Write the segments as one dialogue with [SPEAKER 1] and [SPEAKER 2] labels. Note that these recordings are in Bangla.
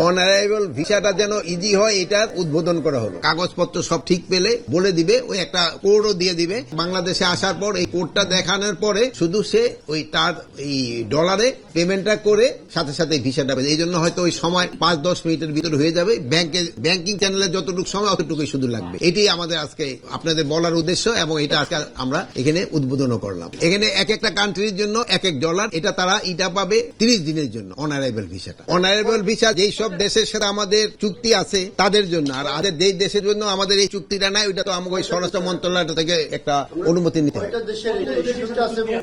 [SPEAKER 1] অনারাইভাল ভিসাটা যেন ইজি হয় এটার উদ্বোধন করা হলো। কাগজপত্র সব ঠিক পেলে বলে দিবে, ওই একটা কোডও দিয়ে দিবে। বাংলাদেশে আসার পর এই কোডটা দেখানোর পরে শুধু সে ওই তার এই ডলারে পেমেন্টটা করে সাথে সাথে ভিসাটা পেয়ে। এই জন্য হয়তো ওই সময় 5-10 মিনিটের ভিতরে হয়ে যাবে। ব্যাংকিং চ্যানেলে যতটুকু সময় অতটুকুই শুধু লাগবে। এটাই আমাদের আজকে আপনাদের বলার উদ্দেশ্য এবং এটা আজকে আমরা এখানে উদ্বোধনও করলাম। এখানে এক একটা কান্ট্রির জন্য এক এক ডলার, এটা তারা এটা পাবে 30 দিনের জন্য অনারাইভাল ভিসাটা। অনারাইভাল ভিসা যেই সব দেশের সাথে আমাদের চুক্তি আছে তাদের জন্য, আর আমাদের যেই দেশের জন্য আমাদের এই চুক্তিটা নাই ওইটা তো আমাকে স্বরাষ্ট্র মন্ত্রণালয় থেকে একটা অনুমতি নিতে হবে।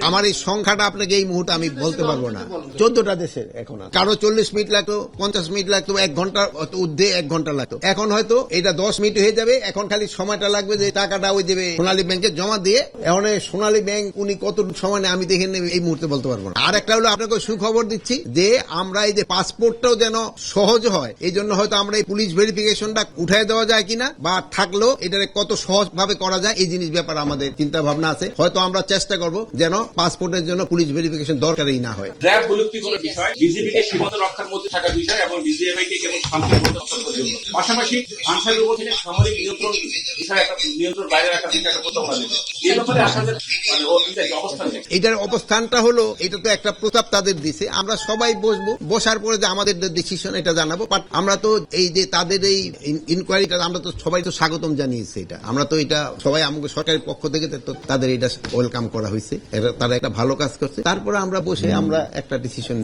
[SPEAKER 1] আমার এই সংখ্যাটা আপনাকে এই মুহূর্তে আমি বলতে পারবো না। 14টা দেশের এখন কারো 40 মিনিট লাগতো, 50 মিনিট লাগতো, 1 ঘন্টার ঊর্ধ্বে 1 ঘন্টা লাগতো। এখন হয়তো এটা 10 মিনিট হয়ে যাবে। এখন খালি সময়টা লাগবে যে টাকাটা ওই দেবে সোনালী ব্যাংকে জমা দিয়ে। এখন সোনালী ব্যাংক উনি কত সময় নেই আমি দেখে এই মুহূর্তে বলতে পারবো না। আর একটা হলো আপনাকে সুখবর দিচ্ছি যে আমরা এই যে পাসপোর্টটাও যেন সহজ হয়, এই জন্য হয়তো আমরা এই পুলিশ ভেরিফিকেশনটা উঠাই দেওয়া যায় কিনা বা থাকলেও এটারে কত সহজ ভাবে করা যায় এই জিনিস ব্যাপারে আমাদের চিন্তা ভাবনা আছে। হয়তো আমরা চেষ্টা করব যেন পাসপোর্টের জন্য পুলিশ ভেরিফিকেশন দরকারই না হয়।
[SPEAKER 2] র্যাব বিলুপ্তি কোনো বিষয়, বিজিবিকে সীমান্ত রক্ষার মধ্যে থাকা বিষয় এবং বিজিএমআইকে কেবল শান্তির মধ্যে রক্ষা করতে হবে। পাশাপাশি আনসারের উপর থেকে সামরিক নিয়ন্ত্রণ বিষয়ে একটা নিয়ন্ত্রণ বাইরে রাখার বিষয়ে একটা প্রস্তাব দেবে। এই ব্যাপারে আপনাদের মানে অবস্থান
[SPEAKER 1] এটার অবস্থানটা হলো, এটা তো একটা প্রস্তাব তাদের দিছে, আমরা সবাই বসবো, বসার পরে যে আমাদের ডিসিশন এটা জানাবো। বাট আমরা তো এই যে তাদের এই ইনকোয়ারিটা আমরা তো সবাই তো স্বাগতম জানিয়েছি। এটা আমরা তো এটা সবাই আমাদের সরকারের পক্ষ থেকে তো তাদের এটা ওয়েলকাম করা হয়েছে। তারা একটা ভালো কাজ করছে। তারপরে আমরা বসে আমরা একটা ডিসিশন